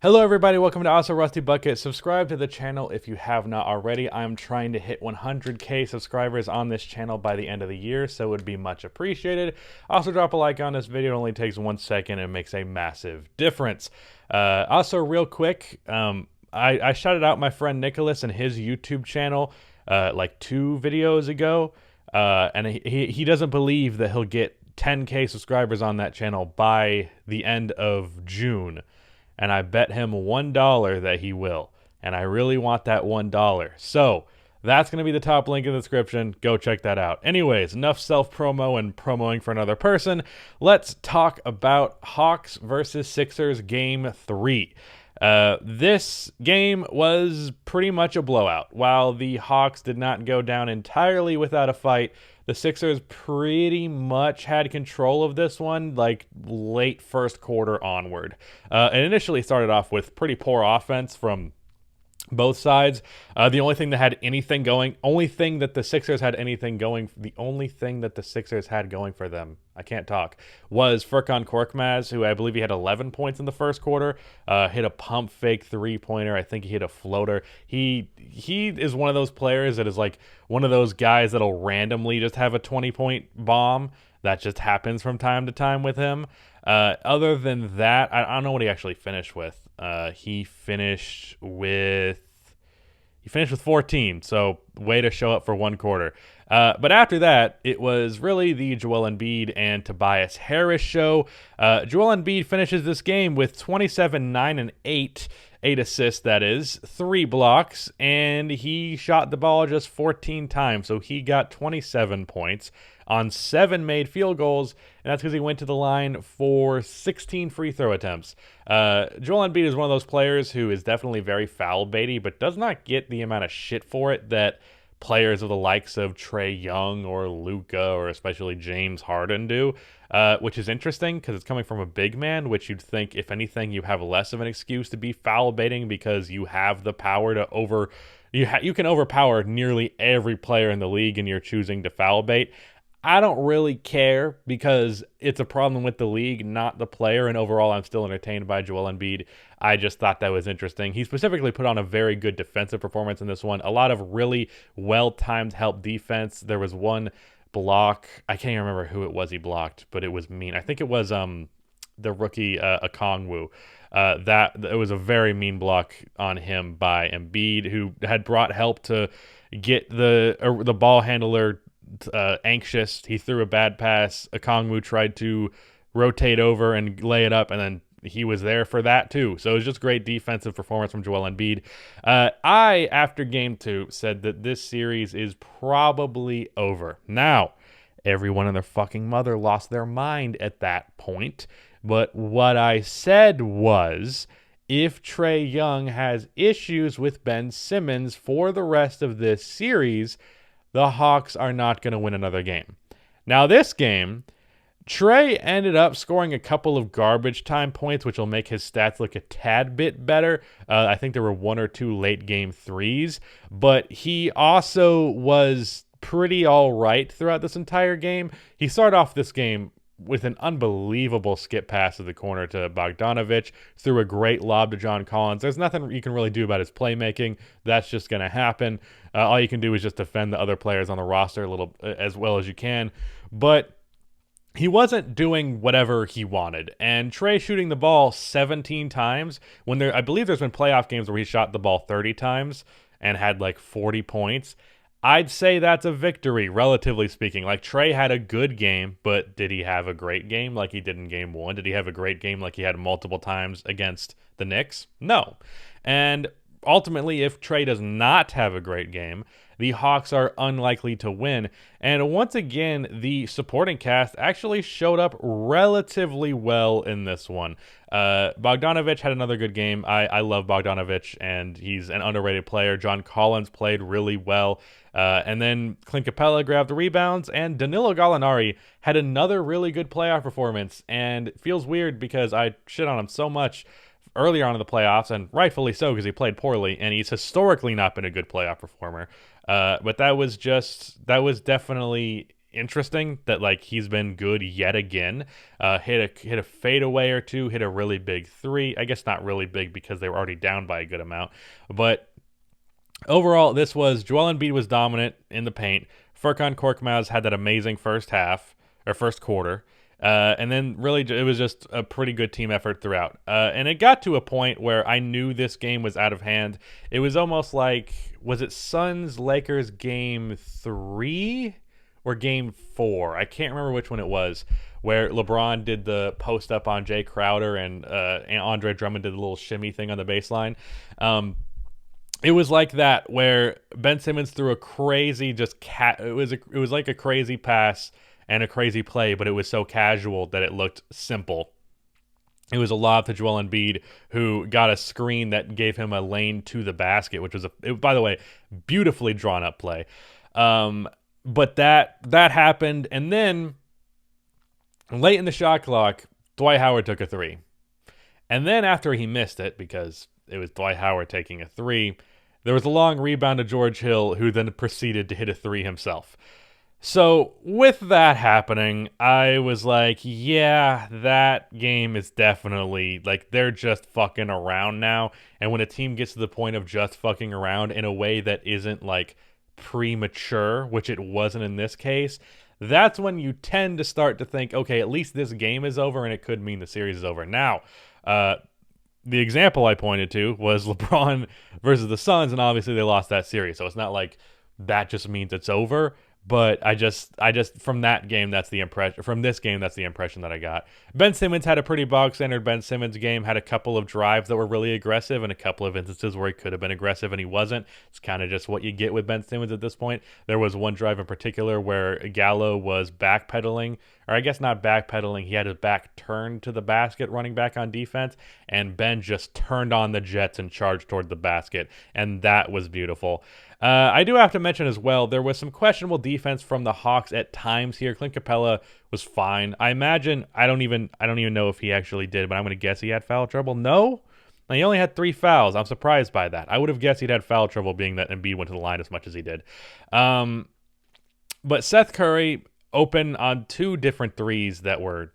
Hello everybody, welcome to Also Rusty Bucket. Subscribe to the channel if you have not already. I'm trying to hit 100k subscribers on this channel by the end of the year, so it would be much appreciated. Also drop a like on this video, it only takes 1 second and makes a massive difference. Also real quick, I shouted out my friend Nicholas and his YouTube channel like 2 videos ago, and he doesn't believe that he'll get 10k subscribers on that channel by the end of June. And I bet him $1 that he will. And I really want that $1. So that's going to be the top link in the description. Go check that out. Anyways, enough self-promo and promoing for another person. Let's talk about Hawks versus Sixers Game 3. This game was pretty much a blowout. While the Hawks did not go down entirely without a fight, the Sixers pretty much had control of this one, like late first quarter onward. It initially started off with pretty poor offense from both sides. The only thing that had anything going, the only thing that the Sixers had going for them, I can't talk, was Furkan Korkmaz, who I believe he had 11 points in the first quarter, hit a pump fake 3-pointer. I think he hit a floater. He is one of those players that is like one of those guys that'll randomly just have a 20-point bomb. That just happens from time to time with him. Other than that, I don't know what he actually finished with. He finished with 14, so way to show up for one quarter. But after that, it was really the Joel Embiid and Tobias Harris show. Joel Embiid finishes this game with 27, 9, and 8 assists, that is, 3 blocks, and he shot the ball just 14 times, so he got 27 points on 7 made field goals, and that's because he went to the line for 16 free throw attempts. Joel Embiid is one of those players who is definitely very foul baity, but does not get the amount of shit for it that players of the likes of Trae Young or Luka or especially James Harden do, which is interesting because it's coming from a big man, which you'd think, if anything, you have less of an excuse to be foul baiting because you have the power to you can overpower nearly every player in the league and you're choosing to foul bait. I don't really care because it's a problem with the league, not the player, and overall I'm still entertained by Joel Embiid. I just thought that was interesting. He specifically put on a very good defensive performance in this one. A lot of really well-timed help defense. There was one block. I can't even remember who it was he blocked, but it was mean. I think it was the rookie Okongwu. That it was a very mean block on him by Embiid, who had brought help to get the ball handler anxious. He threw a bad pass. Okongwu tried to rotate over and lay it up, and then he was there for that too. So it was just great defensive performance from Joel Embiid. I, after game 2, said that this series is probably over. Now, everyone and their fucking mother lost their mind at that point. But what I said was, if Trae Young has issues with Ben Simmons for the rest of this series, the Hawks are not going to win another game. Now, this game, Trae ended up scoring a couple of garbage time points, which will make his stats look a tad bit better. I think there were 1 or 2 late game threes, but he also was pretty all right throughout this entire game. He started off this game with an unbelievable skip pass to the corner to Bogdanovic, threw a great lob to John Collins. There's nothing you can really do about his playmaking. That's just going to happen. All you can do is just defend the other players on the roster a little as well as you can. But he wasn't doing whatever he wanted. And Trae shooting the ball 17 times, when I believe there's been playoff games where he shot the ball 30 times and had like 40 points. I'd say that's a victory, relatively speaking. Like, Trae had a good game, but did he have a great game like he did in game 1? Did he have a great game like he had multiple times against the Knicks? No. And ultimately, if Trae does not have a great game, the Hawks are unlikely to win. And once again, the supporting cast actually showed up relatively well in this one. Bogdanovic had another good game. I love Bogdanovic, and he's an underrated player. John Collins played really well. And then Clint Capella grabbed the rebounds, and Danilo Gallinari had another really good playoff performance. And it feels weird because I shit on him so much earlier on in the playoffs, and rightfully so because he played poorly, and he's historically not been a good playoff performer. But that was definitely interesting that like he's been good yet again. Hit a fadeaway or two, hit a really big three. I guess not really big because they were already down by a good amount. But overall, this was Joel Embiid was dominant in the paint. Furkan Korkmaz had that amazing first half or first quarter. And then really it was just a pretty good team effort throughout. And it got to a point where I knew this game was out of hand. It was almost like, was it Suns-Lakers game 3 or game 4? I can't remember which one it was, where LeBron did the post up on Jay Crowder and Andre Drummond did the little shimmy thing on the baseline. It was like that, where Ben Simmons threw a crazy it was like a crazy pass and a crazy play, but it was so casual that it looked simple. It was a lob to Joel Embiid, who got a screen that gave him a lane to the basket, which was by the way, beautifully drawn up play. But that happened, and then late in the shot clock, Dwight Howard took a three. And then after he missed it, because it was Dwight Howard taking a three, there was a long rebound to George Hill, who then proceeded to hit a three himself. So with that happening, I was like, yeah, that game is definitely, like, they're just fucking around now. And when a team gets to the point of just fucking around in a way that isn't, like, premature, which it wasn't in this case, that's when you tend to start to think, okay, at least this game is over, and it could mean the series is over. Now, the example I pointed to was LeBron versus the Suns, and obviously they lost that series. So it's not like that just means it's over. But I just from that game, that's the impression. From this game, that's the impression that I got. Ben Simmons had a pretty bog standard Ben Simmons game. Had a couple of drives that were really aggressive, and a couple of instances where he could have been aggressive and he wasn't. It's kind of just what you get with Ben Simmons at this point. There was one drive in particular where Gallo was backpedaling, or I guess not backpedaling. He had his back turned to the basket, running back on defense, and Ben just turned on the jets and charged toward the basket, and that was beautiful. I do have to mention as well, there was some questionable defense from the Hawks at times here. Clint Capella was fine. I imagine, I don't even know if he actually did, but I'm going to guess he had foul trouble. No? Now, he only had 3 fouls. I'm surprised by that. I would have guessed he'd had foul trouble, being that Embiid went to the line as much as he did. But Seth Curry open on 2 different threes that were,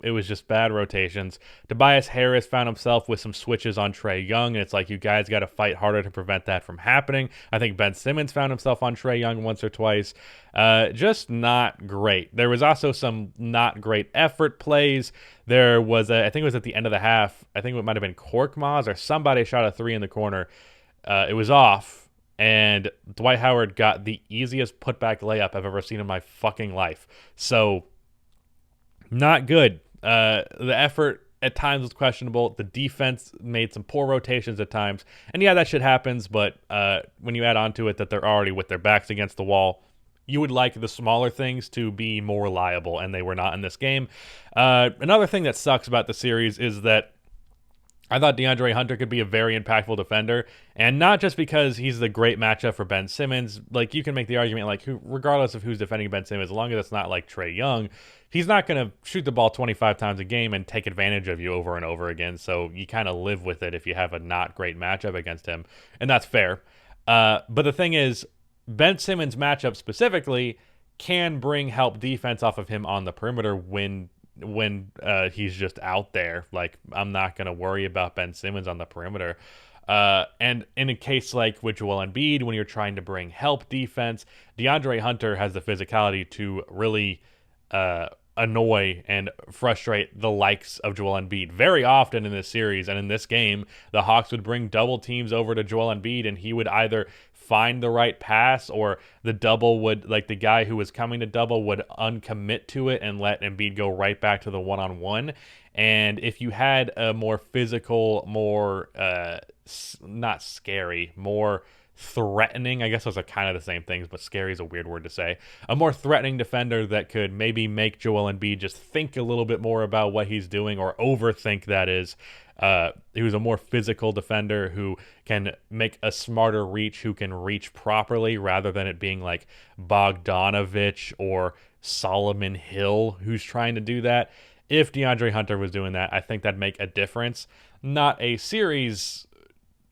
it was just bad rotations. Tobias Harris found himself with some switches on Trae Young, and it's like, you guys got to fight harder to prevent that from happening. I think Ben Simmons found himself on Trae Young once or twice. Just not great. There was also some not great effort plays. There was, I think it was at the end of the half, I think it might have been Korkmaz or somebody shot a 3 in the corner. It was off, and Dwight Howard got the easiest putback layup I've ever seen in my fucking life. So, not good. The effort at times was questionable. The defense made some poor rotations at times. And yeah, that shit happens, but when you add on to it that they're already with their backs against the wall, you would like the smaller things to be more reliable, and they were not in this game. Another thing that sucks about the series is that I thought Deandre Hunter could be a very impactful defender, and not just because he's the great matchup for Ben Simmons. Like, you can make the argument, like, regardless of who's defending Ben Simmons, as long as it's not like Trae Young, he's not going to shoot the ball 25 times a game and take advantage of you over and over again. So you kind of live with it if you have a not great matchup against him, and that's fair. But the thing is, Ben Simmons' matchup specifically can bring help defense off of him on the perimeter when he's just out there. Like, I'm not going to worry about Ben Simmons on the perimeter. And in a case like with Joel Embiid, when you're trying to bring help defense, Deandre Hunter has the physicality to really annoy and frustrate the likes of Joel Embiid. Very often in this series and in this game, the Hawks would bring double teams over to Joel Embiid, and he would either find the right pass, or the double would, like, the guy who was coming to double would uncommit to it and let Embiid go right back to the one-on-one. And if you had a more physical, more not scary, more threatening, I guess those are kind of the same things, but scary is a weird word to say, a more threatening defender that could maybe make Joel Embiid just think a little bit more about what he's doing, or overthink, that is, who's a more physical defender who can make a smarter reach, who can reach properly, rather than it being like Bogdanovich or Solomon Hill who's trying to do that. If DeAndre Hunter was doing that, I think that'd make a difference. Not a series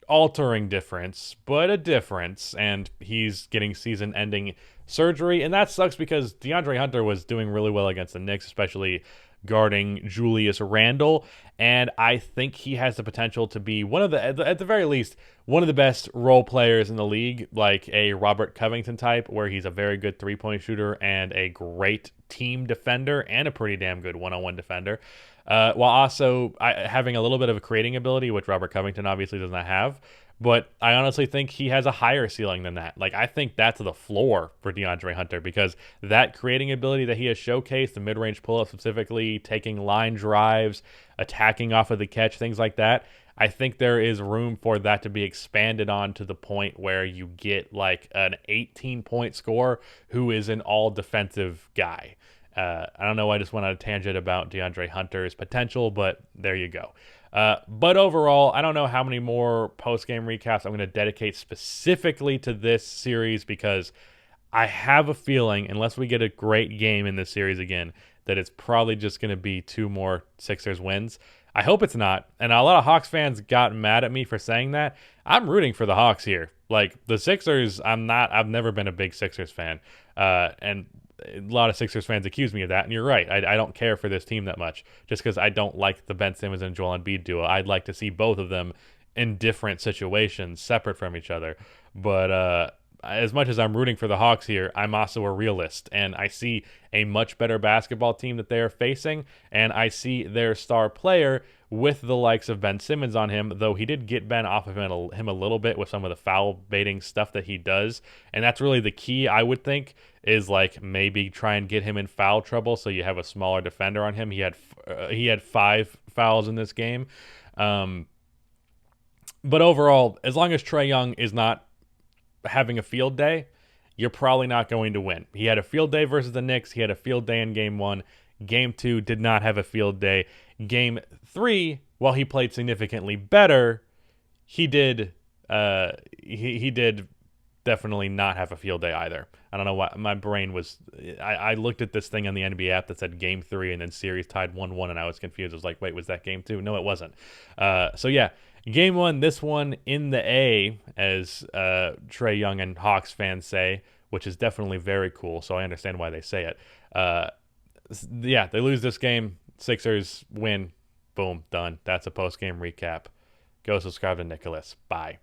altering difference, but a difference, and he's getting season-ending surgery, and that sucks because DeAndre Hunter was doing really well against the Knicks, especially guarding Julius Randle, and I think he has the potential to be one of the, at the very least, one of the best role players in the league, like a Robert Covington type, where he's a very good three-point shooter and a great team defender and a pretty damn good one-on-one defender, while also having a little bit of a creating ability, which Robert Covington obviously does not have. But I honestly think he has a higher ceiling than that. Like, I think that's the floor for DeAndre Hunter because that creating ability that he has showcased, the mid-range pull-up specifically, taking line drives, attacking off of the catch, things like that, I think there is room for that to be expanded on to the point where you get like an 18-point scorer who is an all-defensive guy. I don't know. I just went on a tangent about DeAndre Hunter's potential, but there you go. But overall, I don't know how many more post-game recaps I'm going to dedicate specifically to this series because I have a feeling, unless we get a great game in this series again, that it's probably just going to be 2 more Sixers wins. I hope it's not. And a lot of Hawks fans got mad at me for saying that. I'm rooting for the Hawks here. Like, the Sixers, I've never been a big Sixers fan. And a lot of Sixers fans accuse me of that, and you're right. I don't care for this team that much just because I don't like the Ben Simmons and Joel Embiid duo. I'd like to see both of them in different situations, separate from each other. But as much as I'm rooting for the Hawks here, I'm also a realist, and I see a much better basketball team that they are facing, and I see their star player with the likes of Ben Simmons on him, though he did get Ben off of him a little bit with some of the foul baiting stuff that he does, and that's really the key, I would think, is like maybe try and get him in foul trouble so you have a smaller defender on him. He had 5 fouls in this game. But overall, as long as Trae Young is not having a field day, you're probably not going to win. He had a field day versus the Knicks. He had a field day in Game 1. Game 2 did not have a field day. Game 3, while he played significantly better, he did he did definitely not have a field day either. I don't know why my brain was. I looked at this thing on the NBA app that said Game 3 and then series tied 1-1, and I was confused. I was like, wait, was that Game 2? No, it wasn't. So yeah, Game 1, this one in the A, as Trae Young and Hawks fans say, which is definitely very cool. So I understand why they say it. Yeah, they lose this game. Sixers win. Boom, done. That's a post-game recap. Go subscribe to Nicholas. Bye.